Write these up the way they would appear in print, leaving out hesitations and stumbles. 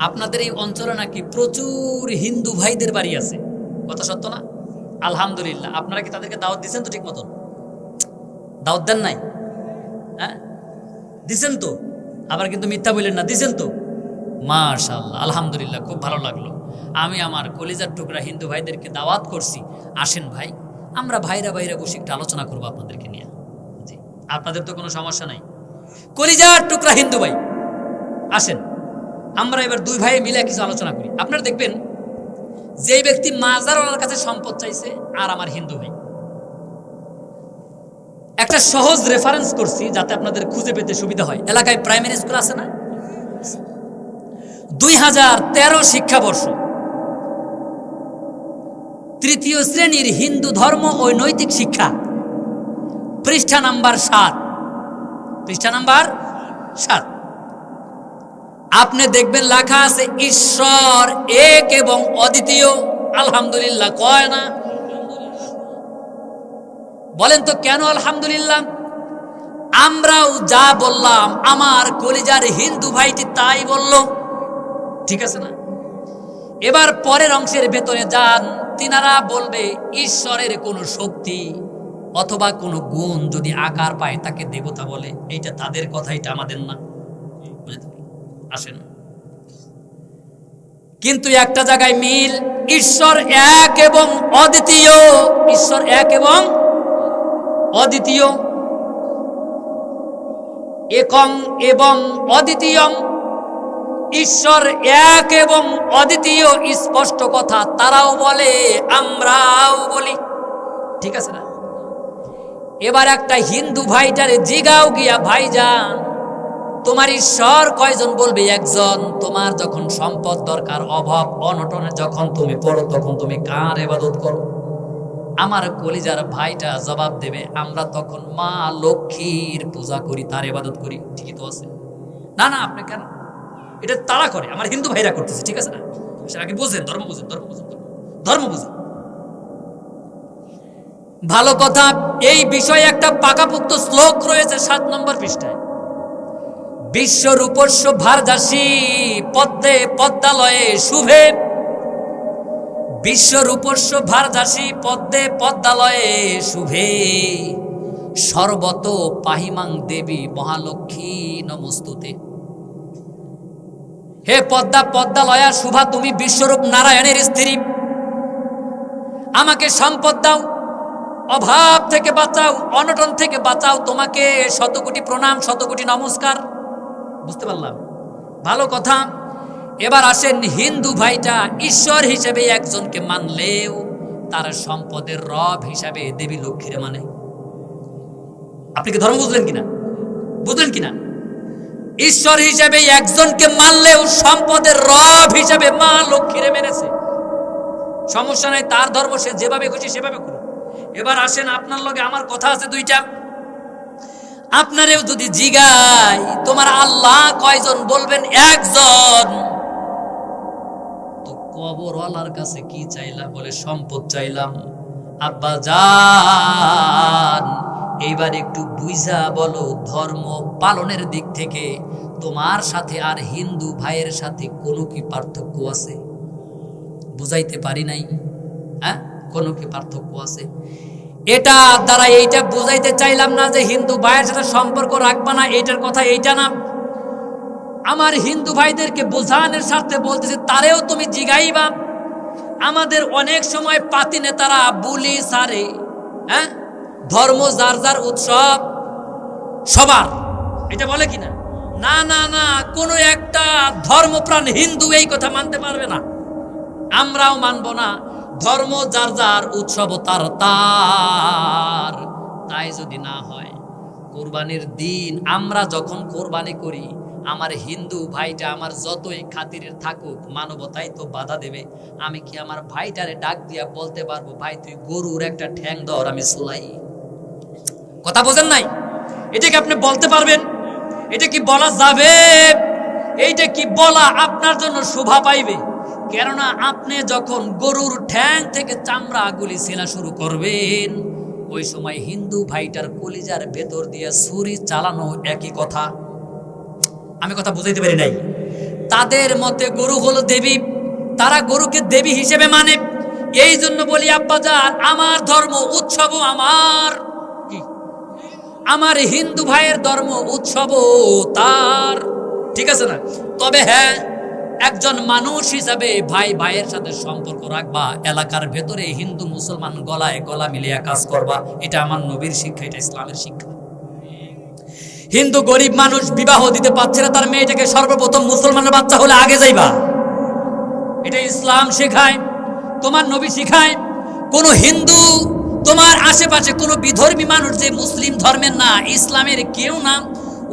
আপনাদের এই অঞ্চলে নাকি প্রচুর হিন্দু ভাইদের বাড়ি আছে, কথা সত্য না? আলহামদুলিল্লাহ। আপনারা কি তাদেরকে দাওয়াত দিচ্ছেন তো ঠিক মতন? দাওয়াত দেন নাই? হ্যাঁ দিছেন তো, আবার কিন্তু মিথ্যা বললেন না, দিছেন তো? মাশাআল্লাহ, আলহামদুলিল্লাহ, খুব ভালো লাগলো। আমি আমার কলিজার টুকরা হিন্দু ভাইদেরকে দাওয়াত করছি, আসেন ভাই, আমরা ভাইরা ভাইরা বসে একটু আলোচনা করবো আপনাদেরকে নিয়ে। জি, আপনাদের তো কোনো সমস্যা নাই। কলিজার টুকরা হিন্দু ভাই আসেন, আমরা এবার দুই ভাই মিলে কিছু আলোচনা করি। আপনারা দেখবেন যে ব্যক্তি মাজারওয়ালার কাছে সম্পদ চাইছে আর আমার হিন্দু ভাই, একটা সহজ রেফারেন্স করছি যাতে আপনাদের খুঁজে পেতে সুবিধা হয়। এলাকায় প্রাইমারি স্কুল আছে না? 2013 শিক্ষাবর্ষ, তৃতীয় শ্রেণীর হিন্দু ধর্ম ও নৈতিক শিক্ষা, পৃষ্ঠা নাম্বার 7, পৃষ্ঠা নাম্বার 7। আপনি দেখবেন লেখা আছে ঈশ্বর এক এবং অদ্বিতীয়। আলহামদুলিল্লাহ কয় না? বলেন তো কেন আলহামদুলিল্লাহ? আমরাও যা বললাম আমার কলিজার হিন্দু ভাইটি তাই বলল, ঠিক আছে না? এবার পরের অংশের ভেতরে যান, তিনারা বলবে ঈশ্বরের কোনো শক্তি অথবা কোনো গুণ যদি আকার পায় তাকে দেবতা বলে। এইটা তাদের কথা, এটা আমাদের না। আসেন, কিন্তু একটা জায়গায় মিল, ঈশ্বর এক এবং অদ্বিতীয়। ঈশ্বর এক এবং অদ্বিতীয়, একং এবং অদ্বিতীয়ম। ঈশ্বর এক এবং অদ্বিতীয় স্পষ্ট কথা, তারাও বলে আমরাও বলি, ঠিক আছে না? এবার একটা হিন্দু ভাইটারে জিগাও গিয়া, ভাইজান তোমার ঈশ্বর কয়জন? বলবে একজন। তোমার যখন সম্পদ দরকার, অভাব অনটনে যখন তুমি পড়ো, তখন তুমি কার ইবাদত করো? আমার কলিজার ভাইটা জবাব দেবে আমরা তখন মা লক্ষ্মীর পূজা করি, তার ইবাদত করি। ঠিকই তো আছে না? না, আপনি কেন এটা তাড়া করে? আমার হিন্দু ভাইরা করতেছে, ঠিক আছে না? সেটাকে বুঝেন, ধর্ম বুঝেন, ধর্ম বুঝেন, ধর্ম বুঝেন। ভালো কথা। এই বিষয়ে একটা পাকাপোক্ত শ্লোক রয়েছে 7 নম্বর পৃষ্ঠায়। বিশ্ব রূপস্য ভারদাসী পদ্মে পদ্মালয়ে শুভে, বিশ্ব রূপস্য ভারদাসী পদ্মে পদ্মালয়ে শুভে, সর্বত পাহিমাং দেবী মহালক্ষ্মী নমস্তুতে। হে পদ্মা পদ্মালয়া শুভা, তুমি বিশ্বরূপ নারায়ণের স্ত্রী, আমাকে সম্পদ দাও, অভাব থেকে বাঁচাও, অনটন থেকে বাঁচাও, তোমাকে শতকোটি প্রণাম, শতকোটি নমস্কার। বুঝতে পারলাম? ভালো কথা। এবার আসেন, হিন্দু ভাইটা ঈশ্বর হিসেবে একজনকে মানলেও তার সম্পদের রব হিসাবে দেবী লক্ষ্মীরে মানে। আপনি কি ধর্ম বুঝলেন কিনা? বুঝলেন কিনা? ঈশ্বর হিসেবে একজনকে মানলেও সম্পদের রব হিসাবে মা লক্ষ্মীরে মেনেছে। সমস্যা নাই, তার ধর্ম, সে যেভাবে খুশি সেভাবে করুন। এবার আসেন, আপনার লগে আমার কথা আছে 2টা। আপনারেও যদি জিগাই তোমার আল্লাহ কয়জন? বলবেন একজন। তো কবরওয়ালার কাছে কি চাইলা? বলে সম্পদ চাইলাম। আব্বা জান, এইবার একটু বুঝা বলো, ধর্ম পালনের দিক থেকে তোমার সাথে আর হিন্দু ভাইয়ের সাথে কোনো কি পার্থক্য আছে? বুঝাইতে পারি নাই? হ্যাঁ, কোনো কি পার্থক্য আছে? এটা দ্বারা এইটা বুঝাইতে চাইলাম না যে হিন্দু ভাইয়ের সাথে সম্পর্ক রাখবা না, এইটার কথা এইটা না। আমার হিন্দু ভাইদেরকে বোঝানোর স্বার্থে বলতেছে, তারেও তুমি জিগাইবা। আমাদের অনেক সময় পাতি নেতারা বুলি সারে, হ্যাঁ, ধর্ম যার যার উৎসব সবার, এটা বলে কিনা? না না না, কোনো একটা ধর্মপ্রাণ হিন্দু এই কথা মানতে পারবে না, আমরাও মানব না। ধর্ম যার যার, উৎসব তার তার। তাই যদি না হয়, কোরবানির দিন আমরা যখন কোরবানি করি, আমার হিন্দু ভাইটা আমার যতই খাতিরের থাকুক, মানবতাই তো বাধা দেবে। আমি কি আমার ভাইটারে ডাক দিয়া বলতে পারবো, ভাই তুই গরুর একটা ঠ্যাং ধর, আমি চলাই? কথা বোঝেন নাই? এটা কি আপনি বলতে পারবেন? এটা কি বলা যাবে? এইটা কি বলা আপনার জন্য শোভা পাইবে? কেননা আপনি যখন গরুর ঠ্যাং থেকে চামড়া গুলি ছেলা শুরু করবেন, ওই সময় হিন্দু ভাইটার কলিজার ভেতর দিয়ে ছুরি চালানো একই কথা। আমি কথা বুঝাইতে পারি নাই? তাদের মতে গরু হলো দেবী, তারা গরুকে দেবী হিসেবে মানে। এই জন্য বলি আব্বাজান, আমার ধর্ম উৎসব, আমার হিন্দু ভাইয়ের ধর্ম উৎসব তার, ঠিক আছে না? তবে হ্যাঁ, একজন মানুষ হিসাবে ভাই ভাইয়ের সাথে সম্পর্ক রাখবা, এলাকার ভেতরে হিন্দু মুসলমান গলায় গলা মিলিয়ে কাজ করবা, এটা আমার নবীর শিক্ষা, এটা ইসলামের শিক্ষা। হিন্দু গরিব মানুষ বিবাহ দিতে পারছে না, তার মেয়েটাকে সর্বপ্রথম মুসলমানের বাচ্চা হলে আগে যাইবা, এটা ইসলাম শেখায়, তোমার নবী শিখায়। কোন হিন্দু তোমার আশেপাশে কোন বিধর্মী মানুষ যে মুসলিম ধর্মের না, ইসলামের কেউ না,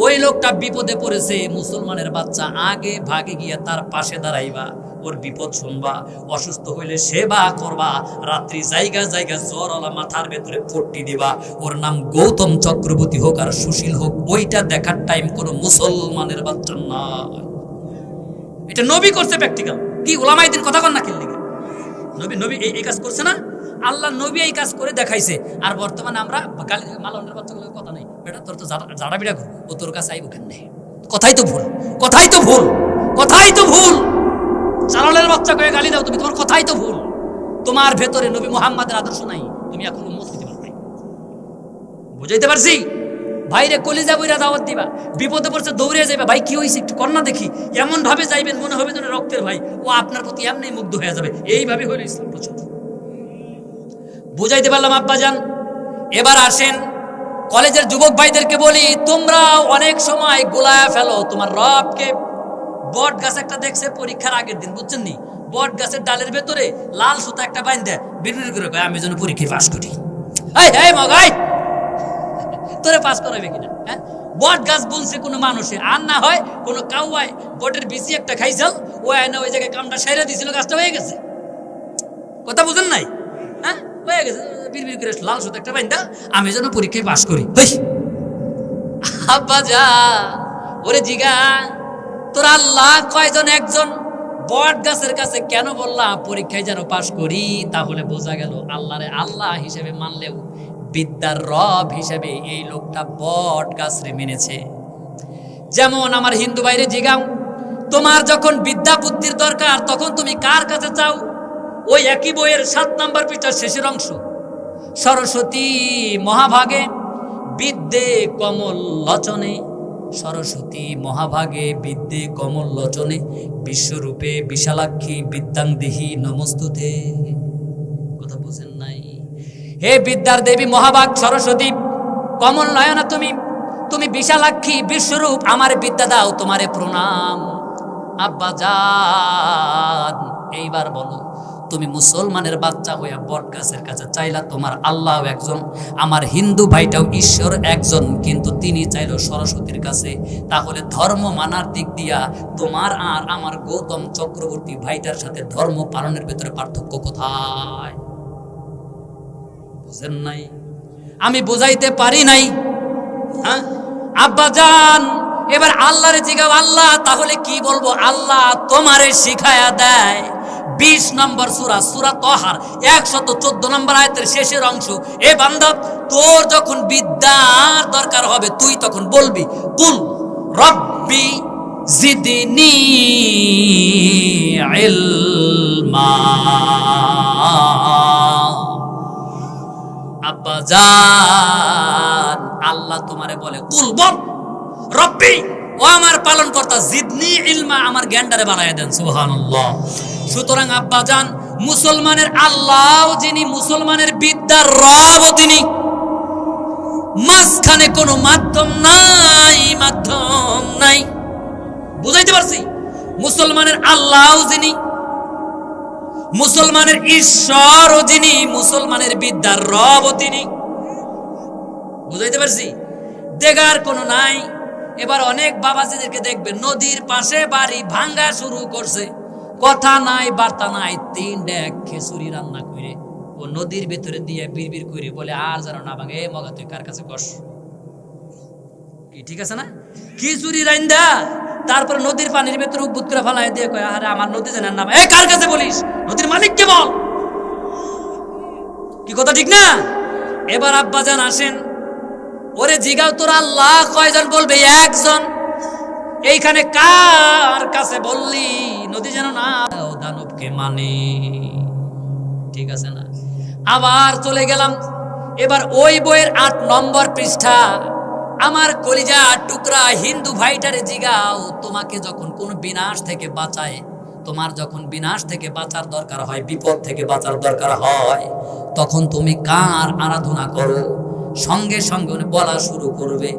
ওই লোকটা বিপদে পড়েছে, মুসলমানের বাচ্চা আগে ভাগে গিয়ে তার পাশে দাঁড়াইবা, ওর বিপদ শুনবা, অসুস্থ হইলে সেবা করবা, রাত্রি জায়গা জায়গা জ্বরওয়ালা মাথার ভেতরে পট্টি দিবা, ওর নাম গৌতম চক্রবর্তী হোক আর সুশীল হোক, ওইটা দেখার টাইম কোনো মুসলমানের বাচ্চা নয়। এটা নবী করছে প্র্যাকটিক্যাল। কি ওলামাইদের কথা কন না খেললি, নবী এই কাজ করছে না, আল্লাহ নবী এই কাজ করে দেখাইছে। আর বর্তমানে আমরা মালনের বাচ্চাগুলোর কথা নেই, বেটা তোর তো জাড়া বিড়া করবো, ও তোর কাছে আইব কেন? কথাই তো ভুল, কথাই তো ভুল, কথাই তো ভুল। চালালের বাচ্চা করে গালি দাও তুমি, তোমার কথাই তো ভুল। তোমার ভেতরে নবী মুহাম্মাদের আদর্শ নাই, তুমি এখন উম্মত হইতে পারো নাই। বুঝাইতে পারছি? ভাইরে কলিজা বইরা দাওয়াত দিবা, বিপদে পড়ছে দৌড়ে যাবে, ভাই কি হয়েছে একটু কন্যা দেখি, এমন ভাবে যাইবেন মনে হবে যেন রক্তের ভাই, ও আপনার প্রতি এমনি মুগ্ধ হয়ে যাবে। এইভাবে হইল ইসলাম প্রচার। বুঝাইতে পারলাম আব্বাজান? এবার আসেন কলেজের যুবক ভাইদেরকে বলি, তোমরা অনেক সময় গোলায়া ফেলো তোমার রবকে। বট গাছ একটা দেখছে পরীক্ষার আগের দিন, বুঝছেন নি, বট গাছের ডালের ভেতরে লাল সুতা একটা বাইন্ধে বিড়বিড় করে কয়, আমি যেন পরীক্ষায় পাস করি। এই মগাই, তোরে পাস করাবে কিনা? হ্যাঁ, বট গাছ বলছে কোনো মানুষে, আর না হয় কোনো কাউয়ায় বটের বিচি একটা খাইছাল, ও আয়না ওই জায়গায় কামটা সাইরা দিছিল, গাছটা হয়ে গেছে। কথা বুঝেন নাই? হ্যাঁ, হয়ে গেছে, বিড়বিড় করে লাল সুতা একটা বাইন্ধা, আমি যেন পরীক্ষায় পাস করি। আব্বা যা ওরে জিগা, তোর আল্লাহ কয়জন? একজন। বট গাছের কাছে কেন বললাম পরীক্ষায় যেন পাস করি? তাহলে বোঝা গেল আল্লাহরে আল্লাহ হিসেবে মানলেও বিদ্যার রব হিসেবে এই লোকটা বট গাছরে মেনেছে। যেমন আমার হিন্দু ভাইরে জিগাও, তোমার যখন বিদ্যা বুদ্ধির দরকার তখন তুমি কার কাছে চাও? ওই একই বইয়ের 7 নম্বর পৃষ্ঠার শেষের অংশ, সরস্বতী মহাভাগে বিদ্যে কমল লচনে, সরস্বতী মহাভাগে বিদ্যে কমল লচনে, বিশ্বরূপে বিশালাক্ষী বিদ্যাং দেহি নমস্তুতে। কথা বুঝেন নাই? হে বিদ্যার দেবী মহাভাগ সরস্বতী, কমল নয়না তুমি, তুমি বিশালাক্ষী বিশ্বরূপ, আমার বিদ্যা দাও, তোমারে প্রণাম। আব্বা জান এইবার বলো, তুমি মুসলমানের বাচ্চা হইয়া বট গাছের কাছে চাইলা তোমার আল্লাহ একজন, আমার হিন্দু ভাইটাও ঈশ্বর একজন, কিন্তু তিনি চাইল সরস্বতীর কাছে। তাহলে ধর্ম মানার দিক দিয়া তোমার আর আমার গৌতম চক্রবর্তী ভাইটার সাথে ধর্ম পালনের ভেতরে পার্থক্য কোথায়? বুঝেন নাই? আমি বুঝাইতে পারি নাই? হ্যাঁ আব্বা জান, এবার আল্লাহরে জিগাও, আল্লাহ তাহলে কি বলবো? আল্লাহ তোমারে শিখায়া দেয় 20 নম্বর সূরা, সূরা তাহার 114 নম্বর আয়াতের শেষের অংশ, এ বান্দা তোর যখন বিদ্যার দরকার হবে তুই তখন বলবি, কুল রব্বি জিদনি ইলমা। আব্বা জান, আল্লাহ তোমারে বলে কুল বল রব্বি, ও আমার পালন কর্তা, জিদনি ইলমা, আমার জ্ঞানটারে বাড়ায় দেন। সুবহানাল্লাহ। সুতরাং আব্বা জান, মুসলমানের আল্লাহ যিনি, মুসলমানের বিদ্যার রব তিনি, মাঝখানে কোনো মাধ্যম নাই, মাধ্যম নাই। বুঝাইতে পারছি? মুসলমানের আল্লাহ যিনি, মুসলমানের ঈশ্বর যিনি, মুসলমানের বিদ্যার রব তিনি। বুঝাইতে পারছি? দেখার কোনো নাই। এবার অনেক বাবাজিদেরকে দেখবেন নদীর পাশে বাড়ি ভাঙ্গা শুরু করছে, কথা নাই বার্তা নাই, 3টা খিচুড়ি রান্না করে ও নদীর ভেতরে দিয়ে বিড়বিড় করে বলে, আর যেন না ভাঙে, মগা তুই কার কাছে কস? কি ঠিক আছে না? খিচুড়ি রান্দা তারপরে নদীর পানির ভেতরে উদ্ভুত করে ফেলায় দিয়ে কয়, আরে আমার নদী জানার নাম, এ কার কাছে বলিস? নদীর মালিককে বল। কি কথা ঠিক না? এবার আব্বাজান আসেন, ওরে জিগাও তোর আল্লাহ কয়জন? বলবে একজন। এইখানে কার কাছে বললি নদী যেন না দানবকে মানে, ঠিক আছে না? আবার চলে গেলাম এবার ওই বইয়ের 8 নম্বর পৃষ্ঠা। আমার কলিজা টুকরা হিন্দু ভাইটারে জিগাও, তোমাকে যখন কোন বিনাশ থেকে বাঁচায়, তোমার যখন বিনাশ থেকে বাঁচার দরকার হয়, বিপদ থেকে বাঁচার দরকার হয়, তখন তুমি কার আরাধনা করো? সঙ্গে সঙ্গে বলা শুরু করবে,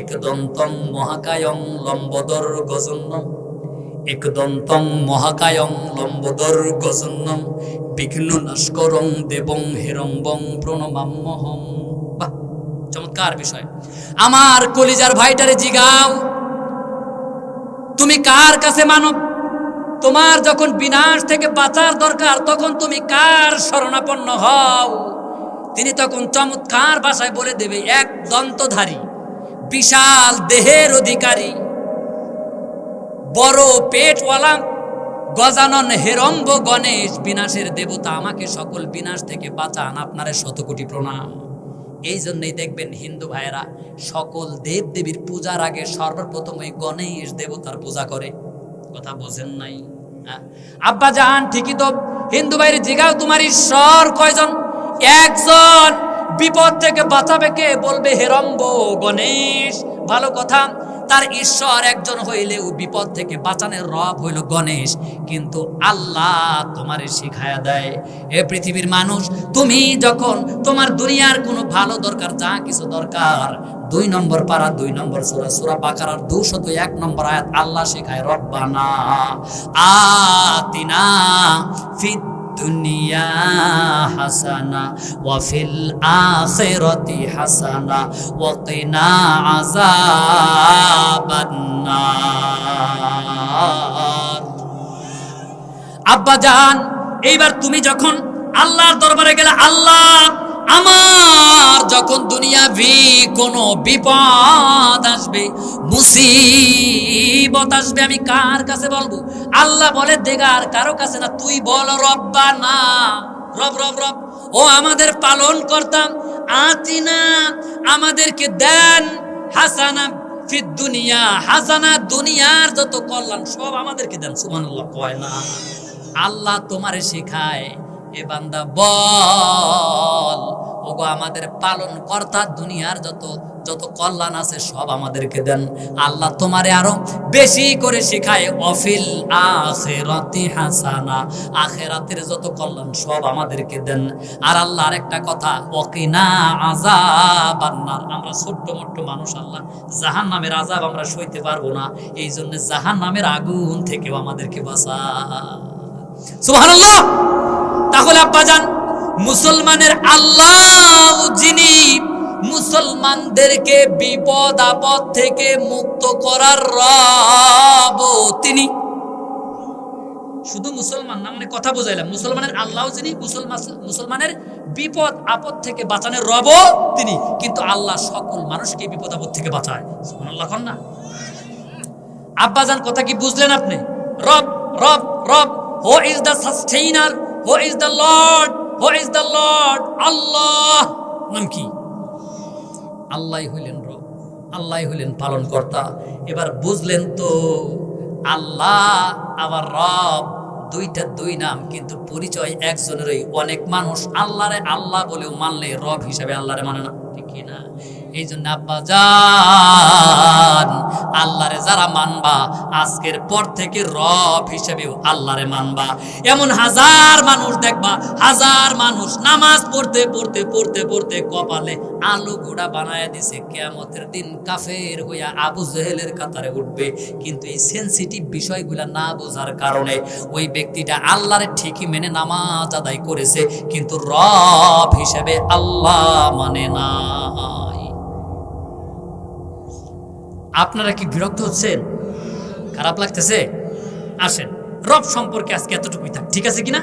একদন্তং মহাকায়ং লম্বোদর গজন্নম, একদন্তং মহাকায়ং লম্বোদর গজন্নম, বিঘ্ন নাশকরং দেবং হিরম্বং প্রণমাম্যহম। বাহ, চমৎকার বিষয়। আমার কলিজার ভাইটারে জিগাও, তুমি কার কাছে মানো? তোমার যখন বিনাশ থেকে বাঁচার দরকার, তখন তুমি কার শরণাপন্ন হও? তিনি তখন চমৎকার ভাষায় বলে দেবে, এক দন্তধারী, বিশাল দেহের অধিকারী, বড় পেটওয়ালা গজানন হেরম্ব গণেশ, বিনাশের দেবতা, আমাকে সকল বিনাশ থেকে বাঁচান, আপনারে শতকোটি প্রণাম। এই জন্যই দেখবেন হিন্দু ভাইয়েরা সকল দেব দেবীর পূজার আগে সর্বপ্রথম ওই গণেশ দেবতার পূজা করে। কথা বোঝেন নাই? আব্বা জান ঠিকই তো, হিন্দু ভাইয়ের জিগাও তোমার ঈশ্বর কয়জন? একজন। বিপদ থেকে বাঁচাবে কে? বলবে হেরম্ব গণেশ। ভালো কথা, তার ঈশ্বর একজন হইলেও বিপদ থেকে বাঁচানোর রব হইল গণেশ। কিন্তু আল্লাহ তোমারে শিখায়া দেয়, এ পৃথিবীর মানুষ, তুমি যখন তোমার দুনিয়ার কোনো ভালো দরকার, যা কিছু দরকার, 2 নম্বর পারা 2 নম্বর সূরা, সূরা বাকারার 201 নম্বর আয়াত, আল্লাহ শেখায়, রব্বানা আতিনা ফিদ দুনিয়া হাসানা ওয়া ফিল আখিরাতি হাসানা ওয়া কিনা আযাবান নার। আব্বা জান, এইবার তুমি যখন আল্লাহর দরবারে গেলে, আল্লাহ আমার যখন দুনিয়াবি কোনো বিপদ আসবে, মুসিবত আসবে, আমি কার কাছে বলবো? আল্লাহ বলে, দেগার কারো কাছে না, তুই বল রব্বানা, রব রব রব, ও আমাদের পালন করতাম, আতিনা আমাদেরকে দেন, হাসানা ফিদ দুনিয়া হাসানা, দুনিয়ার যত কল্যাণ সব আমাদেরকে দেন। সুবহানাল্লাহ কয় না? আল্লাহ তোমারে শেখায়, এ বান্দা বল, ওগো আমাদের পালন কর্তা, দুনিয়ার যত যত কল্যাণ আছে সব আমাদেরকে দেন। আল্লাহ তোমারে আরো বেশি করে শেখায়, অফিল আখিরাতি হাসানা, আখিরাতের যত কল্যাণ সব আমাদেরকে দেন। আর আল্লাহ আরেকটা কথা, ওয়াকিনা আযাবান নার, আমরা ছোট্ট মোট্ট মানুষ, আল্লাহ জাহান্নামের আযাব আমরা সইতে পারবো না, এই জন্য জাহান্নামের আগুন থেকেও আমাদেরকে বাঁচা। সুবহানাল্লাহ। তাহলে আব্বাজান, মুসলমানের আল্লাহ যিনি মুসলমানদেরকে বিপদ আপদ থেকে মুক্ত করার রব, তিনি শুধু মুসলমান না, মানে কথা বোঝাইলাম, মুসলমানের আল্লাহ যিনি মুসলমানের বিপদ আপদ থেকে বাঁচানোর রব তিনি, কিন্তু আল্লাহ সকল মানুষকে বিপদ আপদ থেকে বাঁচায়। সুবহানাল্লাহ কন না? আব্বাজান কথা কি বুঝলেন আপনি? রব রব রব, who is the sustainer, who is the lord, who is the lord, Allah নাম কি? আল্লাহই হইলেন রব, আল্লাহই হইলেন পালন কর্তা। এবার বুঝলেন তো, আল্লাহ আবার রব, দুইটা দুই নাম, কিন্তু পরিচয় একজনেরই। অনেক মানুষ আল্লাহরে আল্লাহ বলেও মানলে রব হিসাবে আল্লাহরে মানে না, ঠিক না? এই জন্য আব্বা জান, আল্লাহরে যারা মানবা, আজকের পর থেকে রব হিসেবেও আল্লাহরে মানবা। এমন হাজার মানুষ দেখবা, হাজার মানুষ নামাজ পড়তে পড়তে পড়তে পড়তে কপালে আলু গোড়া বানায় দিছে, কিয়ামতের দিন কাফের হইয়া আবু জেহেলের কাতারে উঠবে। কিন্তু এই সেনসিটিভ বিষয়গুলা না বোঝার কারণে ওই ব্যক্তিটা আল্লাহরে ঠিকই মেনে নামাজ আদায় করেছে, কিন্তু রব হিসেবে আল্লাহ মানে না। আপনারা কি বিরক্ত হচ্ছেন? খারাপ লাগতেছে? আসেন, রব সম্পর্কে আজকে এতটুকুই থাক, ঠিক আছে কিনা?